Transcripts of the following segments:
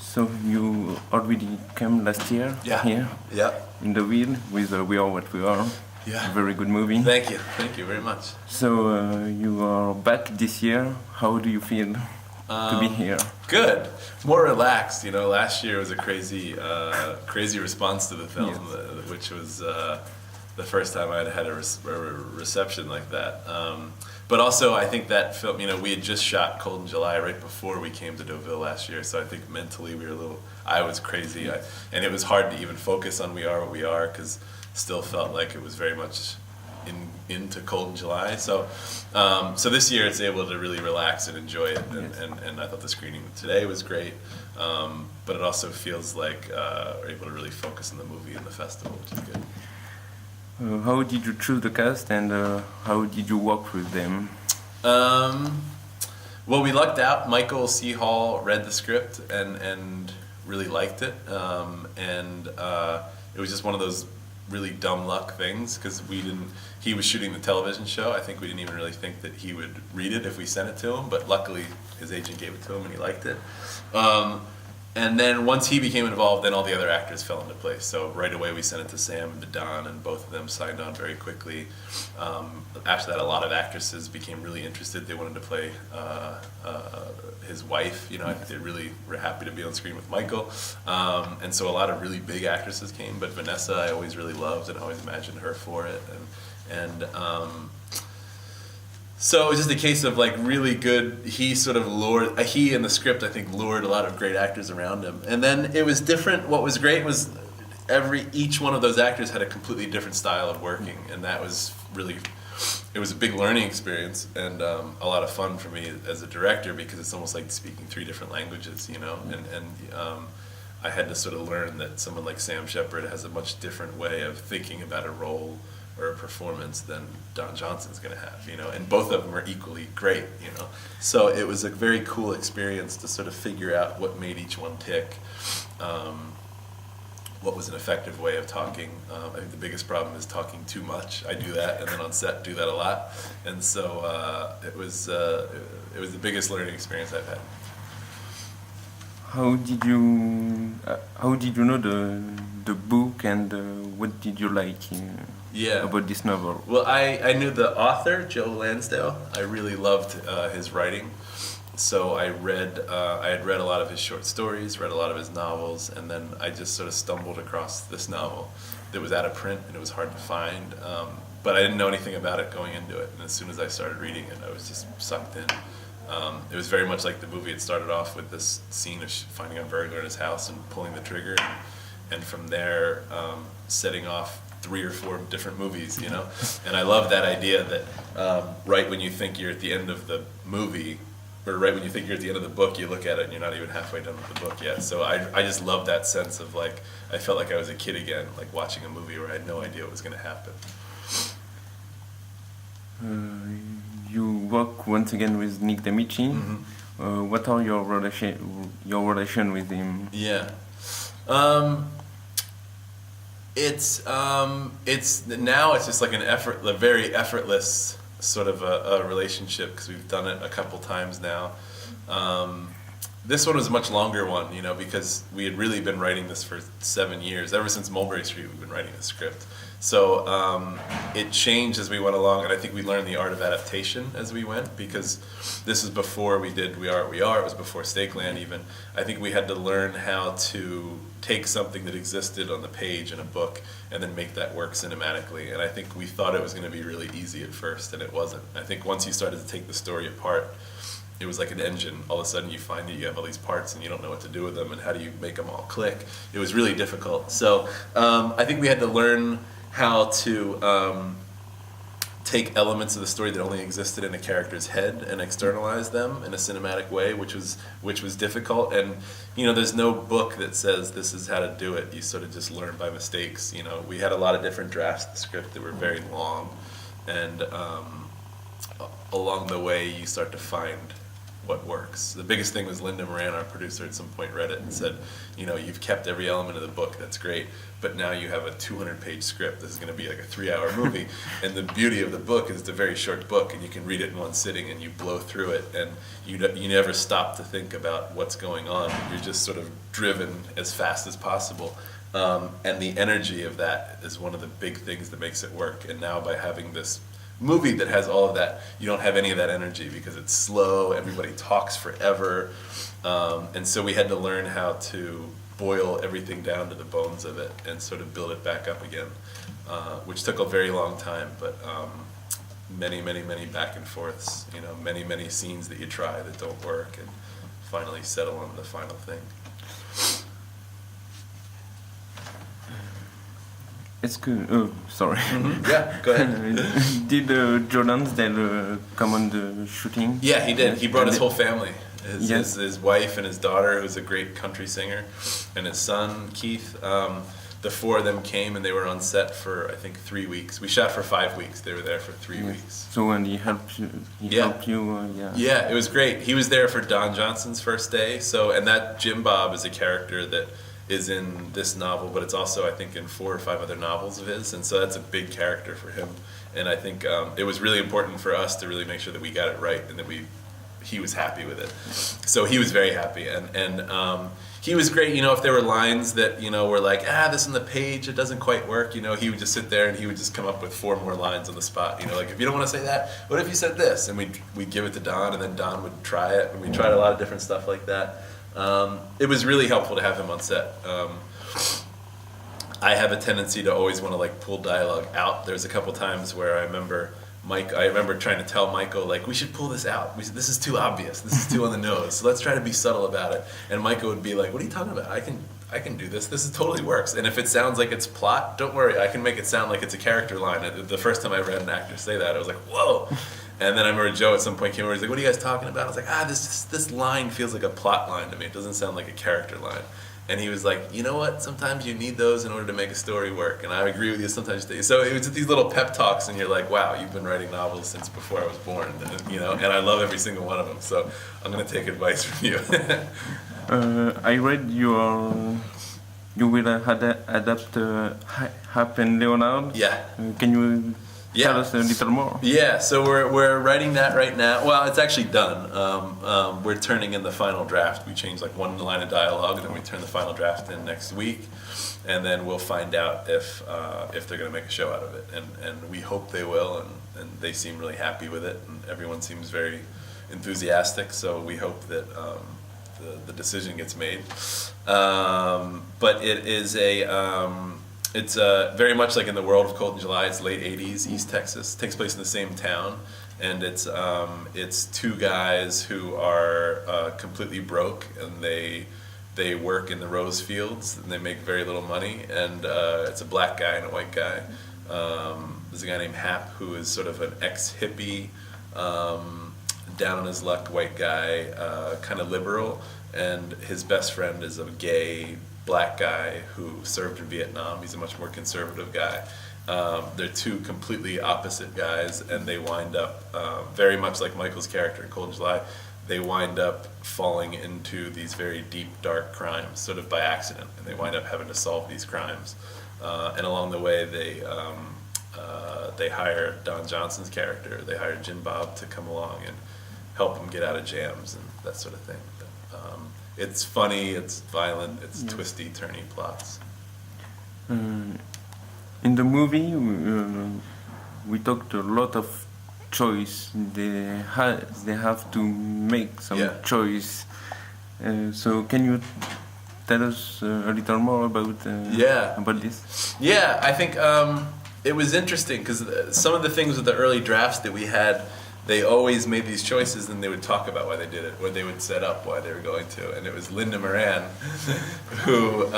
So you already came last year Yeah. here Yeah. in Deauville with We Are What We Are. Yeah. A very good movie. Thank you very much. So you are back this year. How do you feel to be here? Good, more relaxed. You know, last year was a crazy response to the film, Yes. which was the first time I'd had a reception like that. But also, I think that film, you know, we had just shot Cold in July right before we came to Deauville last year, so I think mentally we were I was crazy, and it was hard to even focus on We Are What We Are, because still felt like it was very much into Cold in July. So this year it's able to really relax and enjoy it, and I thought the screening today was great, but it also feels like we're able to really focus on the movie and the festival, which is good. How did you choose the cast and how did you work with them? Well, we lucked out. Michael C. Hall read the script and really liked it, and it was just one of those really dumb luck things, because he was shooting the television show. I think we didn't even really think that he would read it if we sent it to him, but luckily his agent gave it to him and he liked it. And then once he became involved, then all the other actors fell into place. So right away we sent it to Sam and to Don, and both of them signed on very quickly. After that, a lot of actresses became really interested. They wanted to play his wife. You know, they really were happy to be on screen with Michael. And so a lot of really big actresses came, but Vanessa I always really loved and always imagined her for it. So it was just a case of like really good, he in the script I think lured a lot of great actors around him. And then it was different. What was great was each one of those actors had a completely different style of working, and that was really, it was a big learning experience and a lot of fun for me as a director, because it's almost like speaking 3 different languages, you know, and I had to sort of learn that someone like Sam Shepard has a much different way of thinking about a role or a performance than Don Johnson's going to have, you know, and both of them are equally great, you know. So it was a very cool experience to sort of figure out what made each one tick, what was an effective way of talking. I think the biggest problem is talking too much. I do that, and then on set do that a lot, and so it was the biggest learning experience I've had. How did you know the book, and what did you like about this novel? Well, I knew the author, Joe Lansdale. I really loved his writing, so I had read a lot of his short stories, read a lot of his novels, and then I just sort of stumbled across this novel that was out of print and it was hard to find, but I didn't know anything about it going into it, and as soon as I started reading it, I was just sucked in. It was very much like the movie. It started off with this scene of finding a burglar in his house and pulling the trigger, and from there setting off 3 or 4 different movies, you know. And I love that idea that right when you think you're at the end of the movie, or right when you think you're at the end of the book, you look at it and you're not even halfway done with the book yet. So I just love that sense of like, I felt like I was a kid again, like watching a movie where I had no idea what was going to happen. You work once again with Nick D'Amici. Mm-hmm. What are your relation with him? Yeah, it's now it's just like a very effortless sort of a relationship, because we've done it a couple times now. This one was a much longer one, you know, because we had really been writing this for 7 years. Ever since Mulberry Street, we've been writing the script. So it changed as we went along, and I think we learned the art of adaptation as we went, because this is before we did We Are What We Are. It was before Stakeland even. I think we had to learn how to take something that existed on the page in a book and then make that work cinematically. And I think we thought it was going to be really easy at first, and it wasn't. I think once you started to take the story apart, it was like an engine. All of a sudden you find that you have all these parts and you don't know what to do with them, and how do you make them all click? It was really difficult. So I think we had to learn how to take elements of the story that only existed in a character's head and externalize them in a cinematic way, which was difficult. And you know, there's no book that says this is how to do it. You sort of just learn by mistakes. You know, we had a lot of different drafts of the script that were very long, and along the way you start to find what works. The biggest thing was Linda Moran, our producer, at some point read it and said, you know, you've kept every element of the book, that's great, but now you have a 200-page script. This is going to be like a 3-hour movie. And the beauty of the book is it's a very short book, and you can read it in one sitting, and you blow through it, and you never stop to think about what's going on. You're just sort of driven as fast as possible. And the energy of that is one of the big things that makes it work. And now by having this movie that has all of that, you don't have any of that energy because it's slow, everybody talks forever. And so we had to learn how to boil everything down to the bones of it and sort of build it back up again, which took a very long time, but many back and forths, you know, many scenes that you try that don't work and finally settle on the final thing. Est-ce que... Oh, sorry. Mm-hmm. Yeah, go ahead. Did Jordan come on the shooting? Yeah, he did. He brought his whole family. His wife and his daughter, who's a great country singer, and his son, Keith. The four of them came, and they were on set for, I think, 3 weeks. We shot for 5 weeks. They were there for 3 weeks. So when he helped you, Yeah, it was great. He was there for Don Johnson's first day. So, and that Jim Bob is a character that is in this novel, but it's also, I think, in 4 or 5 other novels of his, and so that's a big character for him. And I think it was really important for us to really make sure that we got it right and that he was happy with it. So he was very happy, and he was great. You know, if there were lines that, you know, were like, this on the page, it doesn't quite work, you know, he would just sit there and he would just come up with 4 more lines on the spot. You know, like, if you don't want to say that, what if you said this? And we'd give it to Don, and then Don would try it, and we tried a lot of different stuff like that. It was really helpful to have him on set. I have a tendency to always want to like pull dialogue out. There's a couple times where I remember trying to tell Michael, like, we should pull this out. This is too obvious. This is too on the nose. So let's try to be subtle about it. And Michael would be like, what are you talking about? I can do this. This totally works. And if it sounds like it's plot, don't worry. I can make it sound like it's a character line. The first time I read an actor say that, I was like, whoa. And then I remember Joe at some point came over. He's like, "What are you guys talking about?" I was like, "This line feels like a plot line to me. It doesn't sound like a character line." And he was like, "You know what? Sometimes you need those in order to make a story work." And I agree with you. Sometimes you do. So it was these little pep talks, and you're like, "Wow, you've been writing novels since before I was born," you know. And I love every single one of them. So I'm going to take advice from you. I read you will adapt Hap and Leonard. Yeah. Can you tell us a little more? Yeah, so we're writing that right now. Well, it's actually done. We're turning in the final draft. We changed like one line of dialogue, and then we turn the final draft in next week, and then we'll find out if they're going to make a show out of it. And we hope they will, and they seem really happy with it, and everyone seems very enthusiastic. So we hope that the decision gets made. But it is it's very much like in the world of Cold in July. It's late 80s, East Texas. It takes place in the same town, and it's 2 guys who are completely broke, and they work in the rose fields, and they make very little money. And it's a black guy and a white guy. There's a guy named Hap who is sort of an ex-hippie, down on his luck white guy, kind of liberal, and his best friend is a gay black guy who served in Vietnam. He's a much more conservative guy. They're 2 completely opposite guys, and they wind up, very much like Michael's character in Cold July, they wind up falling into these very deep, dark crimes, sort of by accident, and they wind up having to solve these crimes. And along the way, they hire Don Johnson's character, they hire Jim Bob to come along and help them get out of jams and that sort of thing. It's funny, it's violent, it's twisty, turny plots. In the movie, we talked a lot of choice. They have to make some choice. So can you tell us a little more about this? Yeah, I think it was interesting because some of the things with the early drafts that we had, they always made these choices, and they would talk about why they did it, or they would set up why they were going to. And it was Linda Moran who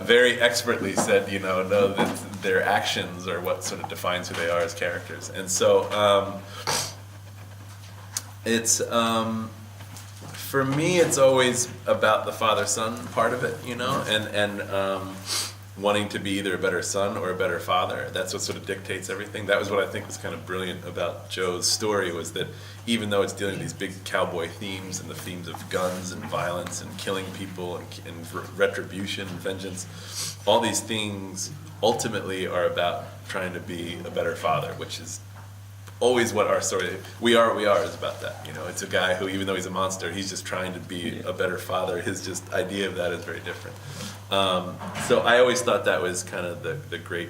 very expertly said, no, that their actions are what sort of defines who they are as characters. And so it's for me, it's always about the father-son part of it, and wanting to be either a better son or a better father. That's what sort of dictates everything. That was what I think was kind of brilliant about Joe's story, was that even though it's dealing with these big cowboy themes and the themes of guns and violence and killing people and retribution and vengeance, all these things ultimately are about trying to be a better father, which is always what our story, We Are What We Are, is about that. You know, it's a guy who, even though he's a monster, he's just trying to be a better father. His just idea of that is very different. So I always thought that was kind of the great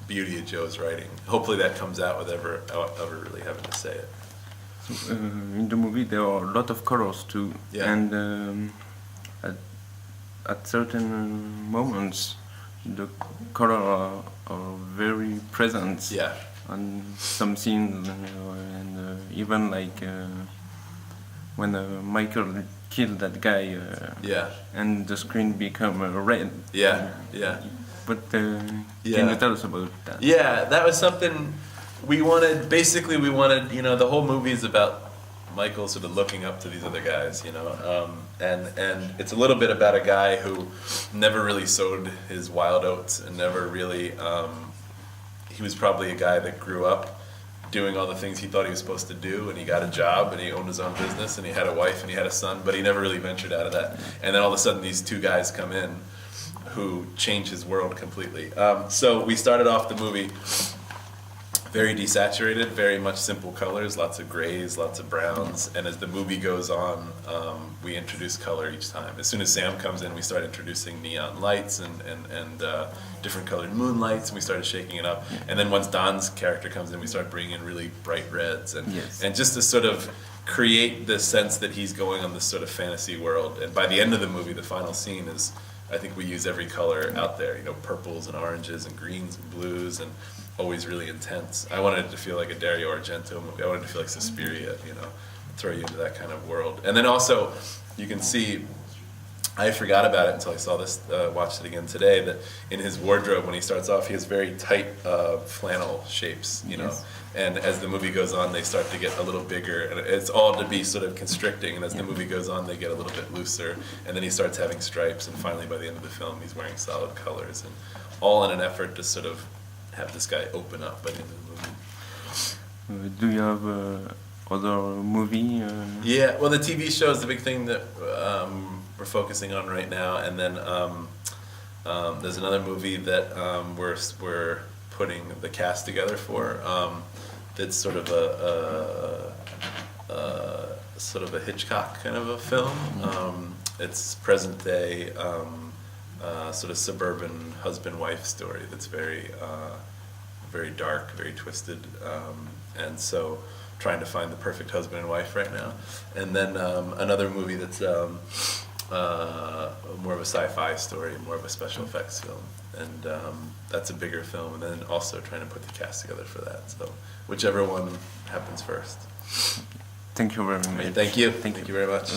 beauty of Joe's writing. Hopefully that comes out without ever really having to say it. In the movie there are a lot of colors too, and at certain moments the colors are very present. Yeah. On some scenes, and even like when Michael killed that guy, and the screen become red. Yeah. But can you tell us about that? Yeah, that was something we wanted. Basically, we wanted, the whole movie is about Michael sort of looking up to these other guys, and it's a little bit about a guy who never really sowed his wild oats and never really. He was probably a guy that grew up doing all the things he thought he was supposed to do, and he got a job, and he owned his own business, and he had a wife, and he had a son, but he never really ventured out of that. And then all of a sudden, these two guys come in who change his world completely. So we started off the movie very desaturated, very much simple colors, lots of grays, lots of browns, and as the movie goes on, we introduce color each time. As soon as Sam comes in, we start introducing neon lights and different colored moonlights, and we started shaking it up. And then once Don's character comes in, we start bringing in really bright reds, and just to sort of create the sense that he's going on this sort of fantasy world. And by the end of the movie, the final scene is, I think we use every color out there, purples and oranges and greens and blues, and always really intense. I wanted it to feel like a Dario Argento movie. I wanted it to feel like Suspiria, throw you into that kind of world. And then also, you can see, I forgot about it until I saw this, watched it again today, that in his wardrobe, when he starts off, he has very tight flannel shapes, And as the movie goes on, they start to get a little bigger, and it's all to be sort of constricting, and as the movie goes on, they get a little bit looser, and then he starts having stripes, and finally by the end of the film, he's wearing solid colors, and all in an effort to sort of have this guy open up by the end of the movie. Do you have other movie? Yeah, well, the TV show is the big thing that we're focusing on right now, and then there's another movie that we're putting the cast together for. That's sort of a Hitchcock kind of a film. It's present day. Sort of suburban husband-wife story that's very, very dark, very twisted, and so trying to find the perfect husband and wife right now. And then another movie that's more of a sci-fi story, more of a special effects film, and that's a bigger film. And then also trying to put the cast together for that. So whichever one happens first. Thank you very much. Thank you. Thank you very much.